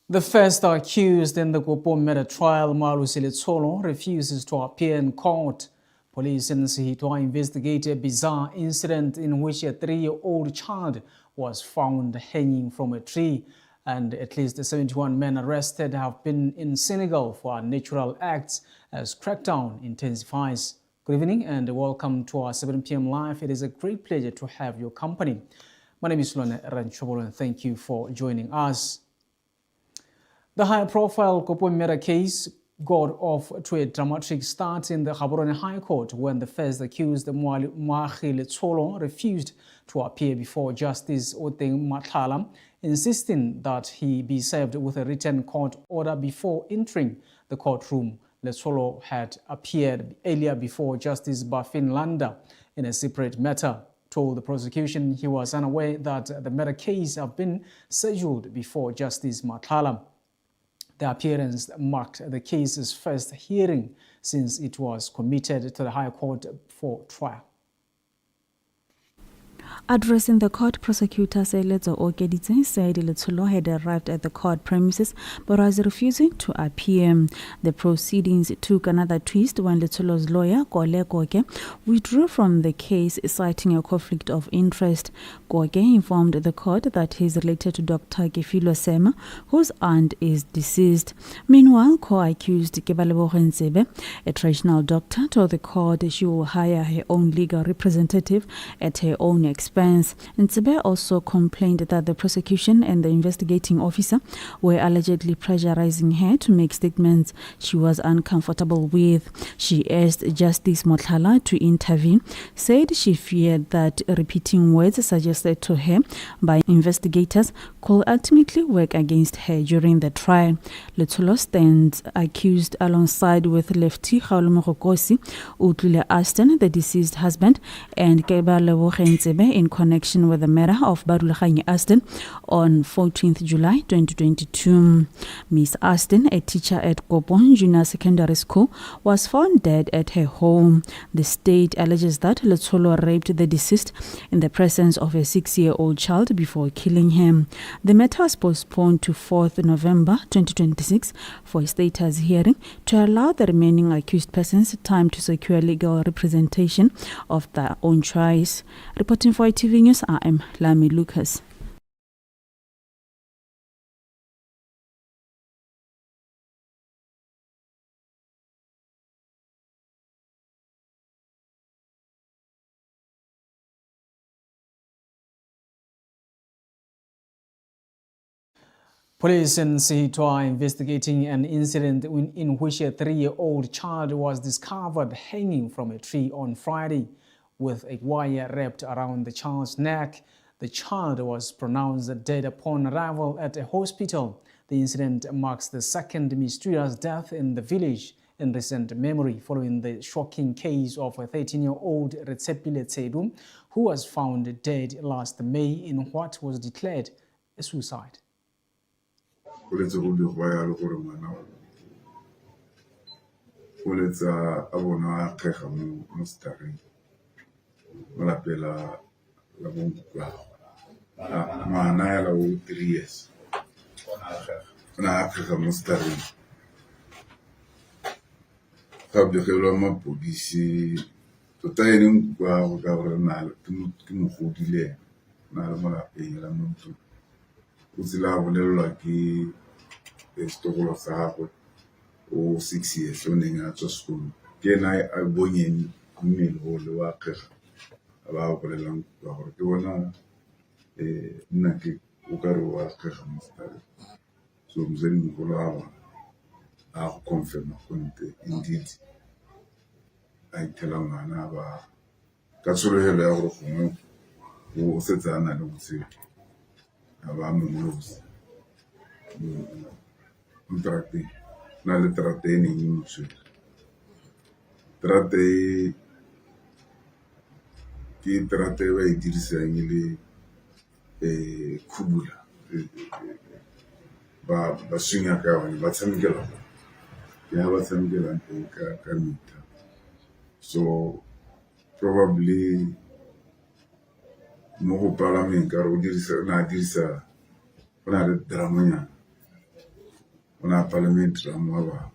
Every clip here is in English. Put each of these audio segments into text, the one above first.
The first accused in the Kopo murder trial, Malusi Letsolo, refuses to appear in court. Police in Sihitwa investigate a bizarre incident in which a 3-year-old child was found hanging from a tree, and at least 71 men arrested have been in Senegal for unnatural acts as Crackdown intensifies. Good evening and welcome to our 7 p.m. live. It is a great pleasure to have your company. My name is Lone Ranchobolo and thank you for joining us. The high-profile Kopo murder case got off to a dramatic start in the Gaborone High Court when the first accused, Moagi Letsolo, refused to appear before Justice Oteng Mathala, insisting that he be served with a written court order before entering the courtroom. Letsolo had appeared earlier before Justice Bafin Landa in a separate matter. Told the prosecution he was unaware that the murder case had been scheduled before Justice Mathala. The appearance marked the case's first hearing since it was committed to the High Court for trial. Addressing the court, prosecutor Selezo Okeditse said Letsolo had arrived at the court premises but was refusing to appear. The proceedings took another twist when Letsolo's lawyer, Kole Koke, withdrew from the case, citing a conflict of interest. Koke informed the court that he is related to Dr. Kefilo Sema, whose aunt is deceased. Meanwhile, co-accused Kebalebo Ntsebe, a traditional doctor, told the court she will hire her own legal representative at her own expense. Ntsebe also complained that the prosecution and the investigating officer were allegedly pressurizing her to make statements she was uncomfortable with. She asked Justice Mothala to intervene, said she feared that repeating words suggested to her by investigators could ultimately work against her during the trial. Letsolo stands accused alongside with Lefty Kgaolo Utlule Aston, the deceased husband, and Kebalebo Ntsebe in connection with the murder of Barulaganye Aston on 14th July 2022. Miss Aston, a teacher at Kopon Junior Secondary School, was found dead at her home. The state alleges that Letsolo raped the deceased in the presence of a 6-year-old child before killing him. The matter was postponed to 4th November 2026 for a status hearing to allow the remaining accused persons time to secure legal representation of their own choice. Reporting for TV News, I am Lami Lucas. Police in Sihitwa are investigating an incident in which a 3-year-old child was discovered hanging from a tree on Friday with a wire wrapped around the child's neck. The child was pronounced dead upon arrival at a hospital. The incident marks the second mysterious death in the village in recent memory, following the shocking case of a 13-year-old Retsepile Tsedu, who was found dead last May in what was declared a suicide. Malapela la bongkwa ngwana ya la 3 years na akga mostari ka begelwa mapodisi tota ene nkwa go ka gore na ke mo godile na le malapeng la motho o tsela bolelwa ke stokolo sa gagwe o 6 years o neng a tswa sekolo ke na a bonyeng mmele go le wa akga ba go lelang ba gore ke bona nna ke o ka re wa akga mostari so mzeni mokolo a go confirma konte indeed a itela ngwana ba ka tshologelo ya gore gongwe o setse a na le botshelo a ba momolosi ntrate na le trate e neng motswela trate ke trate ba e dirisang le khubula ba swinga ka yone ba tshamekela ya ba tshamekela ka mita so probably mo go palameng ka re o dirisa o na le dramanya ona parliament ra mo ba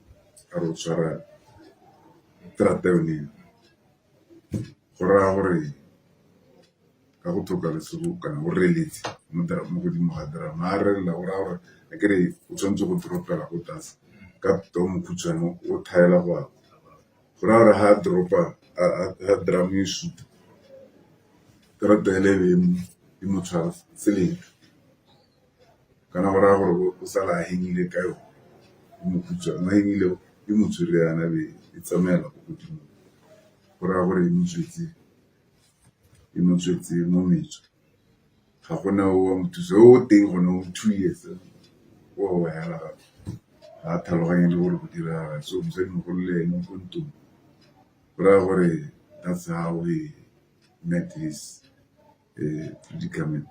a ro tsara Drought yone go raya gore ka go thoka lesego kana go reletse mo godimo ga drama ma re la go raya gore a kere o tshwanetse go dropela go tlase ka to mokhutswane o thaela go raya gore ha dropa ha drama e suta Drought ele e mo tshwara seleng kana go raya gore o sala a hengile ka yo mokhutswane mo hengile e mo tshwiriana be e tsamela go godimo go raya gore e mo tswetse mo metso ga gona o mothuso o teng gone o 2 years o wa hela ga tlhaloganye le gore go dira so mosadi mogolo le ene go ntong go raya gore that's how we met his predicament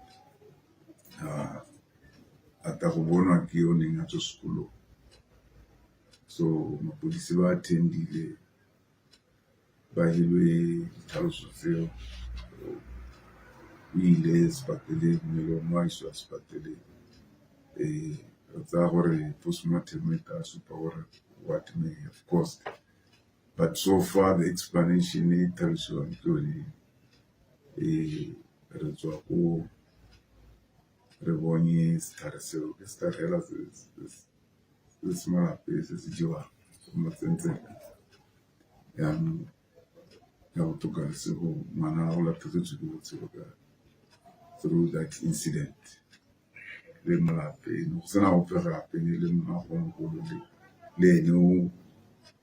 a ta go bonwa ke o neng a tswa sekolong so mapodisi ba attendile ba hilwe ditlhaloso tseo o ile sepateleng melemo a iswa sepateleng re tsaya gore postmortem e tla supa gore what may have caused, but so far the explanation e tlhalosiwang ke yone re tswa ko re bone setlhare seo ke setlhare hela se se malape se se jewang mo tsentseng yaanong ya go toka lesego ngwana go latlhegetswe ke botshelo ka through that incident le malapeng go sena gope gape le mmagomogolo le ene o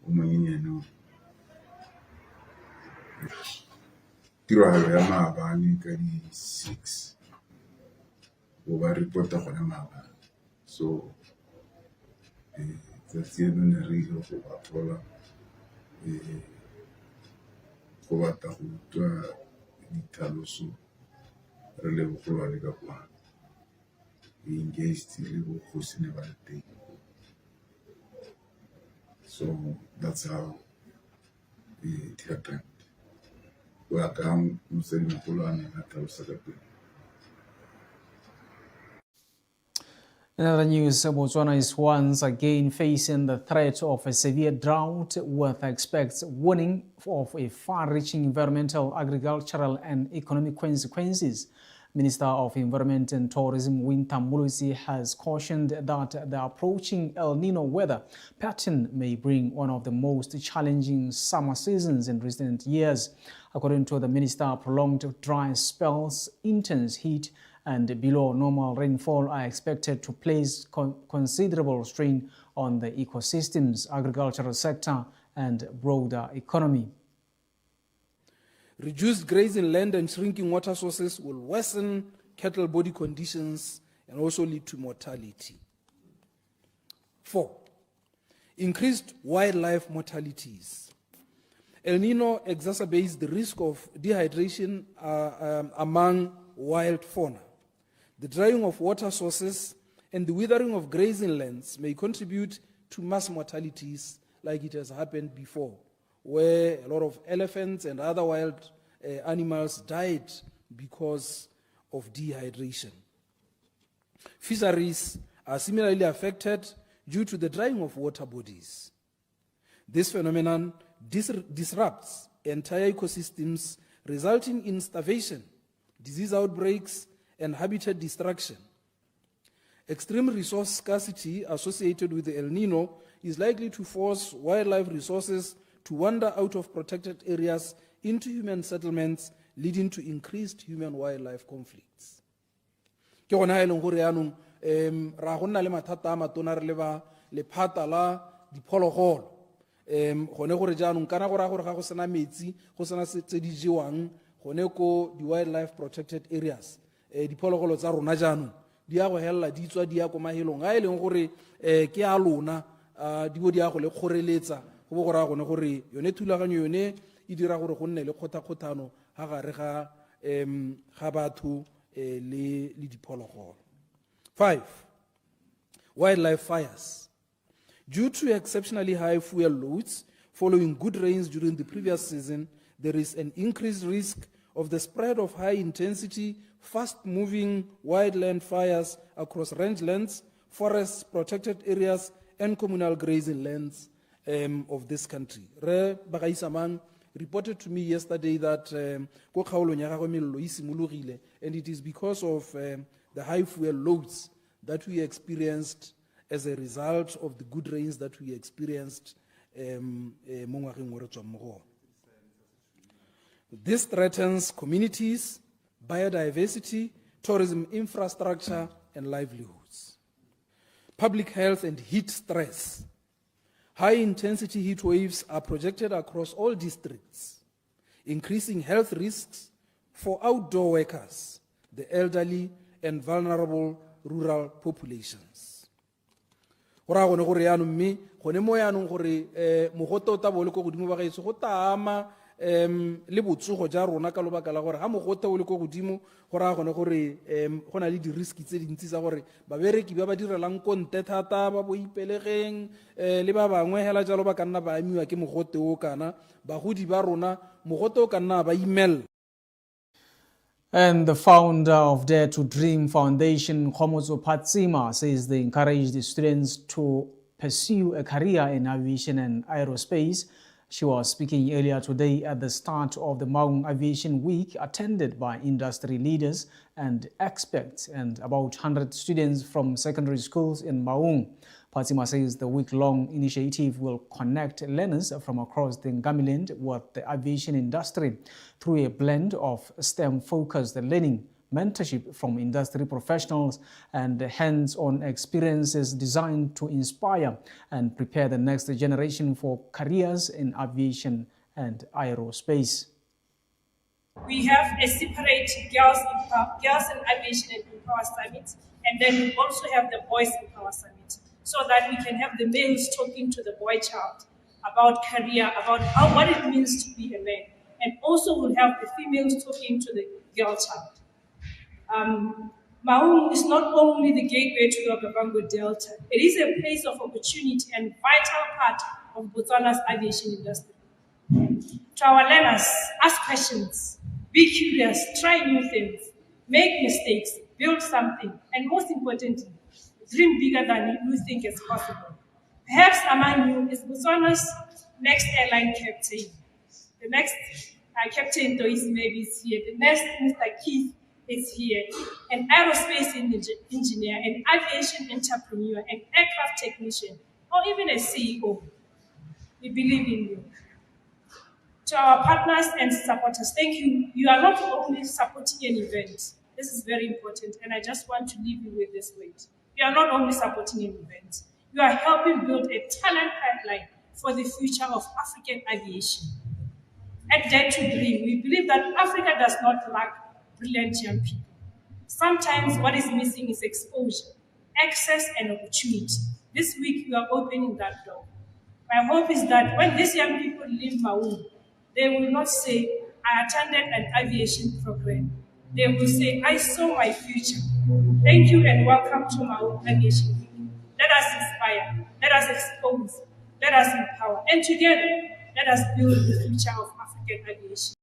monyenyane tiragalo ya maabane ka di-6 go ba reporta gone maabane so tsatsi eno ne re ile go ba thola go batla go utlwa ditlhaloso re le bogolwane ka kwana e engaged le bogosi ne ba le teng so that's how it happened go ya ka mosadi mogolo a neng a tlhalosa ka teng. In other news, Botswana is once again facing the threat of a severe drought, with expects warning of a far-reaching environmental, agricultural, and economic consequences. Minister of Environment and Tourism Winter Mulusi has cautioned that the approaching El Nino weather pattern may bring one of the most challenging summer seasons in recent years. According to the minister, prolonged dry spells, intense heat, and below normal rainfall are expected to place considerable strain on the ecosystems, agricultural sector, and broader economy. Reduced grazing land and shrinking water sources will worsen cattle body conditions and also lead to mortality. 4, increased wildlife mortalities. El Nino exacerbates the risk of dehydration among wild fauna. The drying of water sources and the withering of grazing lands may contribute to mass mortalities like it has happened before, where a lot of elephants and other wild animals died because of dehydration. Fisheries are similarly affected due to the drying of water bodies. This phenomenon disrupts entire ecosystems, resulting in starvation, disease outbreaks, and habitat destruction. Extreme resource scarcity associated with the El Nino is likely to force wildlife resources to wander out of protected areas into human settlements, leading to increased human-wildlife conflicts. Ke gona e leng gore yaanong ra go nna le mathata a matona re leba lephata la diphologolo gone gore jaanong kana go raya gore ga go sena metsi go sena tse di jewang gone ko di-wildlife protected areas diphologolo tsa rona jaanong di ya go helela di tswa di ya ko mahelong a e leng gore ke a lona di bo di ya go le kgoreletsa go bo go raya gone gore yone thulaganyo yone e dira gore go nne le kgothakgothano ga gare ga batho le diphologolo. 5, wildlife fires. Due to exceptionally high fuel loads following good rains during the previous season, there is an increased risk of the spread of high-intensity, fast-moving wildland fires across rangelands, forests, protected areas, and communal grazing lands of this country. Re Bagaisamang reported to me yesterday that ko kgaolong ya gagwe mello e simologile, and it is because of the high fuel loads that we experienced as a result of the good rains that we experienced mo ngwageng o re tswang mo go ona. This threatens communities, biodiversity, tourism infrastructure, and livelihoods. Public health and heat stress. High-intensity heat waves are projected across all districts, increasing health risks for outdoor workers, the elderly, and vulnerable rural populations. Ora gone gore ya no mme gone mo ya no gore mogote o tabole go godimo ba gaetso go tama le botsogo ja rona ka lobaka la gore ha mogote o le go godimo go ra gone gore go na le di risk tse dintsi tsa gore babereki ba ba direlang konte thata ba bo ipelegeng le ba bangwe hela jalo ba ka nna ba amiwa ke mogote o kana bagodi ba rona mogote o ka nna ba imela. And the founder of Dare to Dream Foundation, Khomotso Patsima, says they encourage the students to pursue a career in aviation and aerospace. She was speaking earlier today at the start of the Maung Aviation Week, attended by industry leaders and experts and about 100 students from secondary schools in Maung. Patsima says the week-long initiative will connect learners from across the Ngamiland with the aviation industry through a blend of STEM-focused learning, mentorship from industry professionals, and hands-on experiences designed to inspire and prepare the next generation for careers in aviation and aerospace. We have a separate girls in aviation and Empower Summit, and then we also have the boys Empower Summit, so that we can have the males talking to the boy child about career, about what it means to be a man, and also we'll have the females talking to the girl child. Maung is not only the gateway to the Okavango Delta, it is a place of opportunity and vital part of Botswana's aviation industry. To our learners, ask questions, be curious, try new things, make mistakes, build something, and most importantly, dream bigger than you think is possible. Perhaps among you is Botswana's next airline captain. The next captain Dois maybe is here. The next Mr. Keith is here. An aerospace engineer, an aviation entrepreneur, an aircraft technician, or even a CEO. We believe in you. To our partners and supporters, thank you. You are not only supporting an event. This is very important, and I just want to leave you with this weight. You are not only supporting an event, you are helping build a talent pipeline for the future of African aviation. At Dare to Dream, we believe that Africa does not lack brilliant young people. Sometimes what is missing is exposure, access, and opportunity. This week, we are opening that door. My hope is that when these young people leave Maung, they will not say, I attended an aviation program. They will say, I saw my future. Thank you and welcome to Maung Aviation Week. Let us inspire, let us expose, let us empower, and together, let us build the future of African aviation.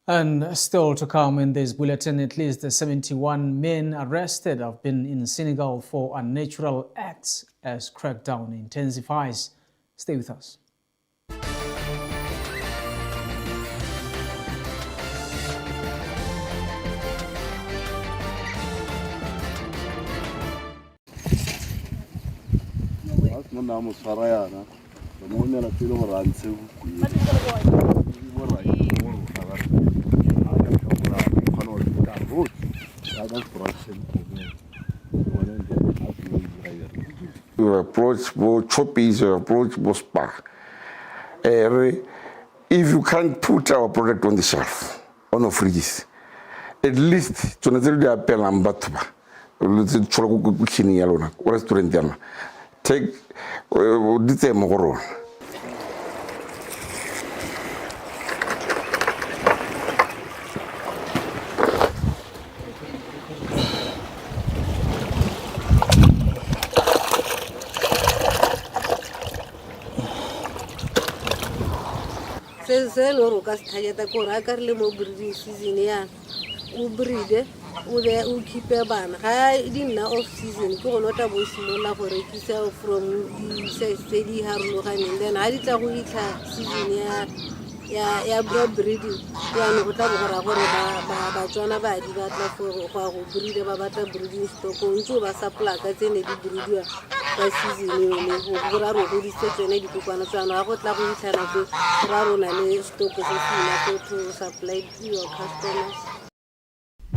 And still to come in this bulletin, at least 71 men arrested have been in Senegal for unnatural acts as crackdown intensifies. Stay with us. You approach both choppies, you approach both spark. If you can't put our product on the shelf, on the fridges, at least to the appel and batuba, take the more. o breed o be o keep bana ga dinna off season ke gona tla bo simolla go rekisa from di-size tse di harologaneng then ga di tla go itlha season ya breeding yaanong go tla bo gora gore batswana badi ba tla go ya go breed ba batla breeding stock o ntse o ba supply ka tsene di breediwa ka season yone go gora re godise tsone dikokwana tswana ga go tla go itlha nako ra rona le stock se se ina to supply your customers.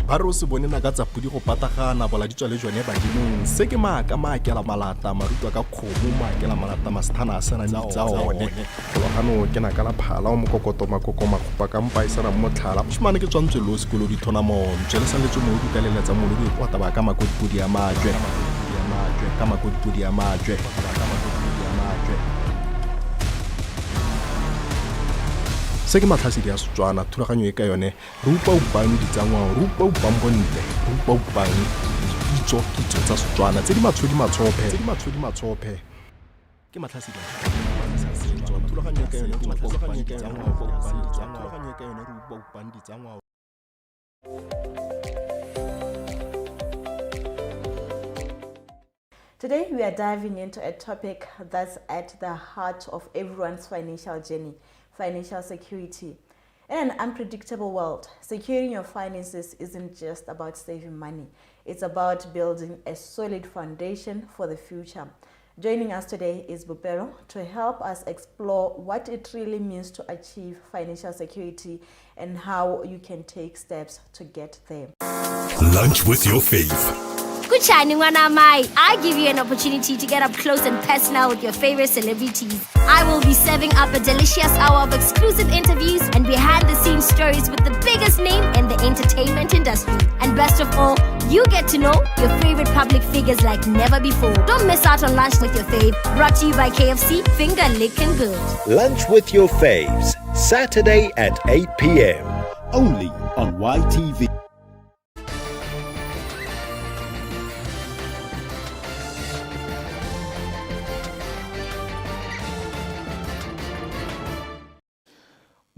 ba re o se bone na ka tsapudi go patagana bola ditswa le jone badimong se ke maaka maakela malata marutwa ka kgomo maakela malata masethana a sena tsa one gologano ke na ka la phala o mokokoto makoko magopa ka mpa e sena motlhala moshimane ke tswantswe lo sekolo dithonamono tswele sa letse mo di leletsa molodi o taba ka makodipodi ya majwe ka makodipodi ya majwe se ke matlhasedi ya Setswana thulaganyo e ka yone re upa upang ditsangwao re upa upang bontle re upa upang kitso tsa Setswana tse di matshophe ke matlhasedi thulaganyo e ka yone re upa upang ditsangwao. Today we are diving into a topic that's at the heart of everyone's financial journey: financial security. In an unpredictable world, securing your finances isn't just about saving money. It's about building a solid foundation for the future. Joining us today is Bupelo to help us explore what it really means to achieve financial security and how you can take steps to get there. Lunch with your fave. I give you an opportunity to get up close and personal with your favorite celebrities. I will be serving up a delicious hour of exclusive interviews and behind-the-scenes stories with the biggest name in the entertainment industry. And best of all, you get to know your favorite public figures like never before. Don't miss out on Lunch with Your Fave, brought to you by KFC, Finger Lickin' Good. Lunch with your faves, Saturday at 8 p.m. Only on YTV.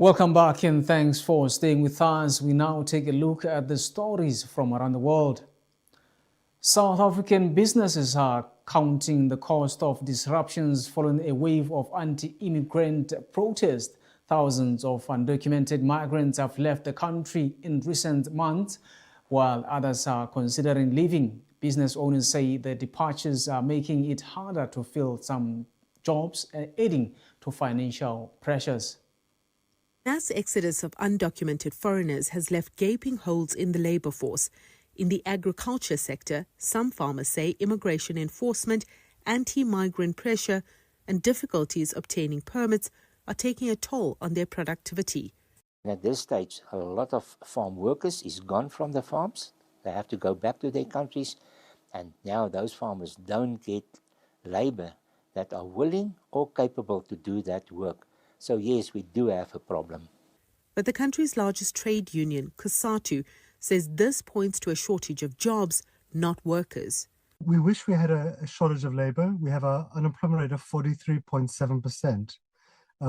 Welcome back and thanks for staying with us. We now take a look at the stories from around the world. South African businesses are counting the cost of disruptions following a wave of anti-immigrant protests. Thousands of undocumented migrants have left the country in recent months, while others are considering leaving. Business owners say the departures are making it harder to fill some jobs, adding to financial pressures. Mass exodus of undocumented foreigners has left gaping holes in the labour force. In the agriculture sector, some farmers say immigration enforcement, anti-migrant pressure and difficulties obtaining permits are taking a toll on their productivity. At this stage, a lot of farm workers is gone from the farms. They have to go back to their countries, and now those farmers don't get labour that are willing or capable to do that work. So yes, we do have a problem. But the country's largest trade union, COSATU, says this points to a shortage of jobs, not workers. We wish we had a shortage of labour. We have an unemployment rate of 43.7%.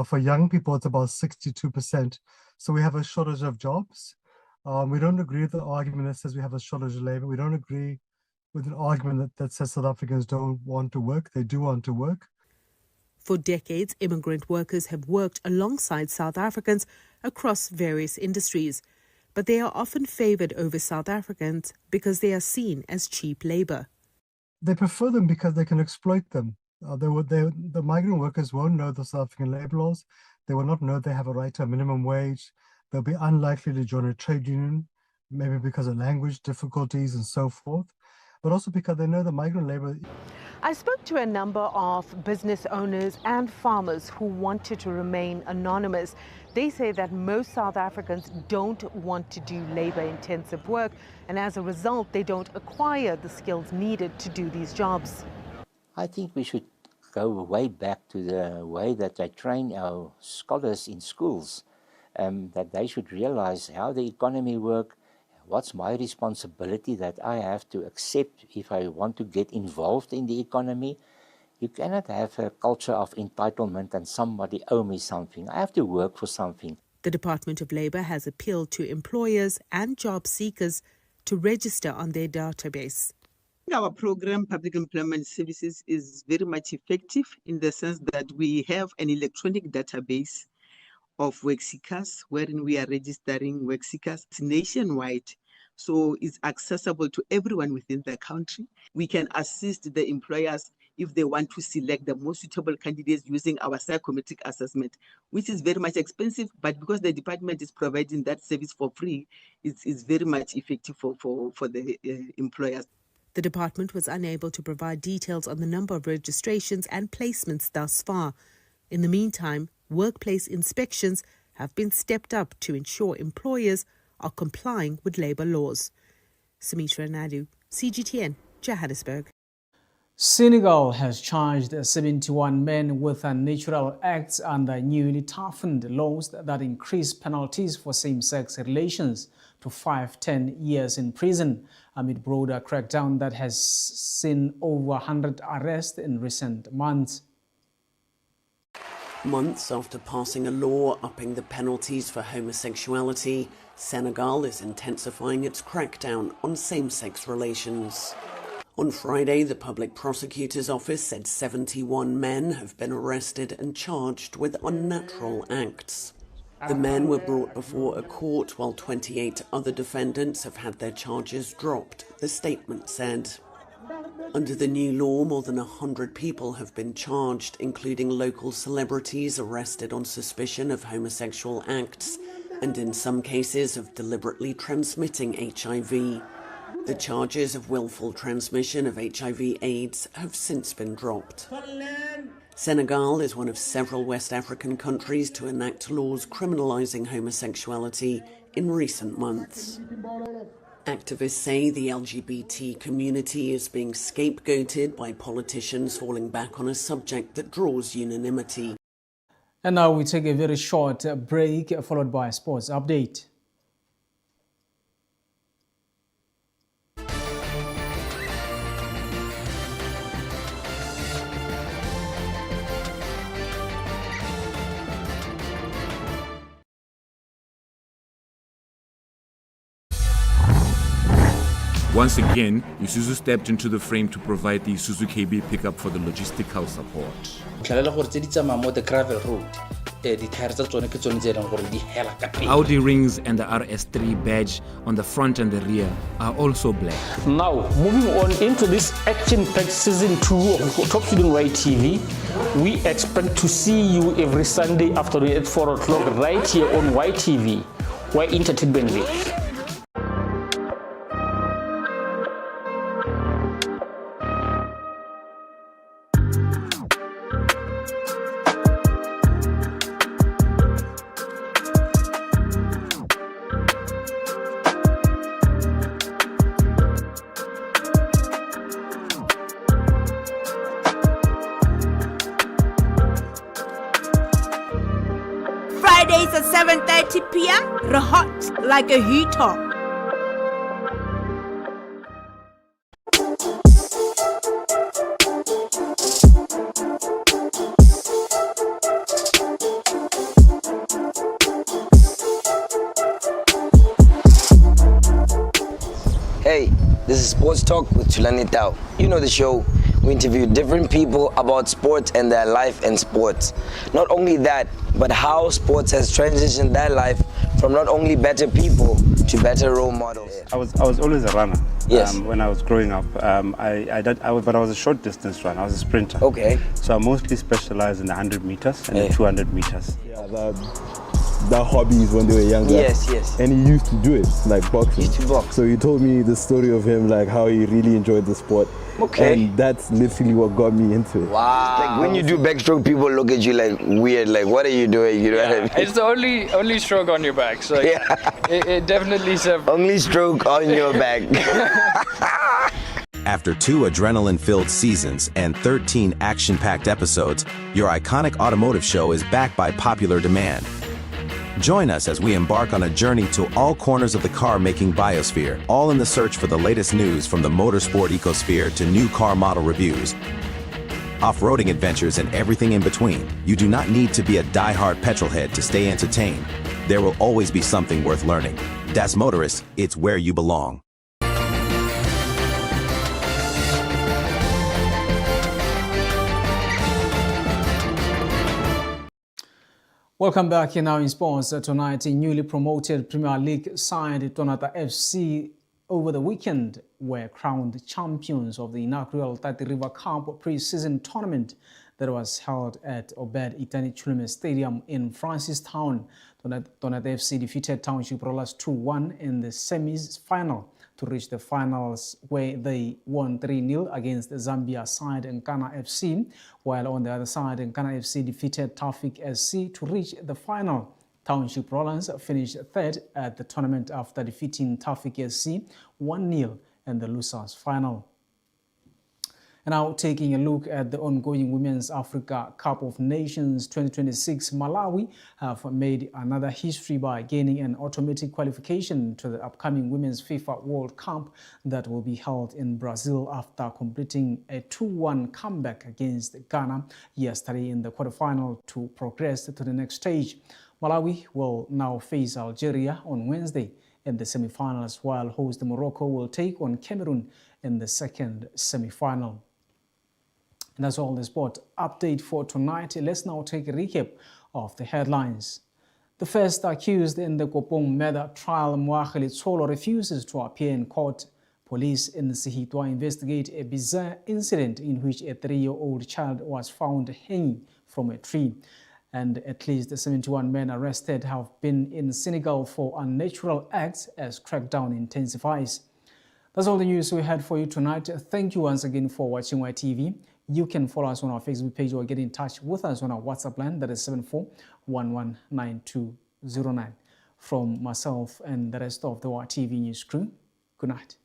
For young people, it's about 62%. So we have a shortage of jobs. We don't agree with the argument that says we have a shortage of labour. We don't agree with an argument that says South Africans don't want to work. They do want to work. For decades, immigrant workers have worked alongside South Africans across various industries, but they are often favoured over South Africans because they are seen as cheap labour. They prefer them because they can exploit them. The migrant workers won't know the South African labour laws. They will not know they have a right to a minimum wage. They'll be unlikely to join a trade union, maybe because of language difficulties and so forth, but also because they know the migrant labour. I spoke to a number of business owners and farmers who wanted to remain anonymous. They say that most South Africans don't want to do labour-intensive work, and as a result, they don't acquire the skills needed to do these jobs. I think we should go way back to the way that they train our scholars in schools, that they should realize how the economy works. What's my responsibility that I have to accept if I want to get involved in the economy? You cannot have a culture of entitlement and somebody owe me something. I have to work for something. The Department of Labour has appealed to employers and job seekers to register on their database. Our program, Public Employment Services, is very much effective in the sense that we have an electronic database of work seekers, wherein we are registering work seekers nationwide. So it's accessible to everyone within the country. We can assist the employers if they want to select the most suitable candidates using our psychometric assessment, which is very much expensive, but because the department is providing that service for free, it's very much effective for the employers. The department was unable to provide details on the number of registrations and placements thus far. In the meantime, workplace inspections have been stepped up to ensure employers are complying with labour laws. Sumitra Nadu, CGTN, Johannesburg. Senegal has charged 71 men with unnatural acts under newly toughened laws that increase penalties for same-sex relations to 5-10 years in prison amid broader crackdown that has seen over 100 arrests in recent months. Months after passing a law upping the penalties for homosexuality, Senegal is intensifying its crackdown on same-sex relations. On Friday, the Public Prosecutor's Office said 71 men have been arrested and charged with unnatural acts. The men were brought before a court while 28 other defendants have had their charges dropped, the statement said. Under the new law, more than 100 people have been charged, including local celebrities arrested on suspicion of homosexual acts and in some cases of deliberately transmitting HIV. The charges of willful transmission of HIV/AIDS have since been dropped. Senegal is one of several West African countries to enact laws criminalizing homosexuality in recent months. Activists say the LGBT community is being scapegoated by politicians falling back on a subject that draws unanimity. And now we take a very short break, followed by a sports update. Once again, Isuzu stepped into the frame to provide the Isuzu KB pickup for the logistical support. Audi rings and the RS3 badge on the front and the rear are also black. Now, moving on into this action-packed season 2 of Top Student Right TV, we expect to see you every Sunday afternoon at 4 o'clock right here on YTV, where entertainment lives. Fridays at 7:30 p.m. Hot like a heater. Hey, this is Sports Talk with Tulani Tao. You know the show. We interview different people about sports and their life in sports. Not only that, but how sports has transitioned their life from not only better people to better role models. I was always a runner. Yes. When I was growing up, but I was a short distance runner. I was a sprinter. Okay. So I mostly specialized in the 100 meters and the 200 meters. Yeah, that hobbies when they were younger. Yes, yes. And he used to do it, like boxing. He used to box. So he told me the story of him, like how he really enjoyed the sport. Okay. And that's literally what got me into it. Wow. Like when you do backstroke, people look at you like weird, like what are you doing? You know what I mean? It's the only stroke on your back, so it definitely is only stroke on your back. After 2 adrenaline-filled seasons and 13 action-packed episodes, your iconic automotive show is back by popular demand. Join us as we embark on a journey to all corners of the car-making biosphere, all in the search for the latest news from the motorsport ecosphere to new car model reviews, off-roading adventures, and everything in between. You do not need to be a die-hard petrolhead to stay entertained. There will always be something worth learning. Das Motorist, it's where you belong. Welcome back here now in sports. Tonight, a newly promoted Premier League side, Tonata FC, over the weekend were crowned champions of the inaugural Tati River Cup pre-season tournament that was held at Obed Itani Chulume Stadium in Francistown. Tonata FC defeated Township Rollers 2-1 in the semi-final to reach the finals, where they won 3-0 against the Zambia side Nkana FC, while on the other side, Nkana FC defeated Tafik SC to reach the final. Township Rollers finished third at the tournament after defeating Tafik SC 1-0 in the losers final. And now taking a look at the ongoing Women's Africa Cup of Nations 2026, Malawi have made another history by gaining an automatic qualification to the upcoming Women's FIFA World Cup that will be held in Brazil after completing a 2-1 comeback against Ghana yesterday in the quarterfinal to progress to the next stage. Malawi will now face Algeria on Wednesday in the semi-finals, while host Morocco will take on Cameroon in the second semi-final. And that's all the sport update for tonight. Let's now take a recap of the headlines. The first accused in the Kopong murder trial, Moakhele Tsolo, refuses to appear in court. Police in Sihitwa investigate a bizarre incident in which a 3-year-old child was found hanging from a tree. And at least 71 men arrested have been in Senegal for unnatural acts as crackdown intensifies. That's all the news we had for you tonight. Thank you once again for watching YTV. You can follow us on our Facebook page or get in touch with us on our WhatsApp line, that is 74119209. From myself and the rest of the YTV news crew, good night.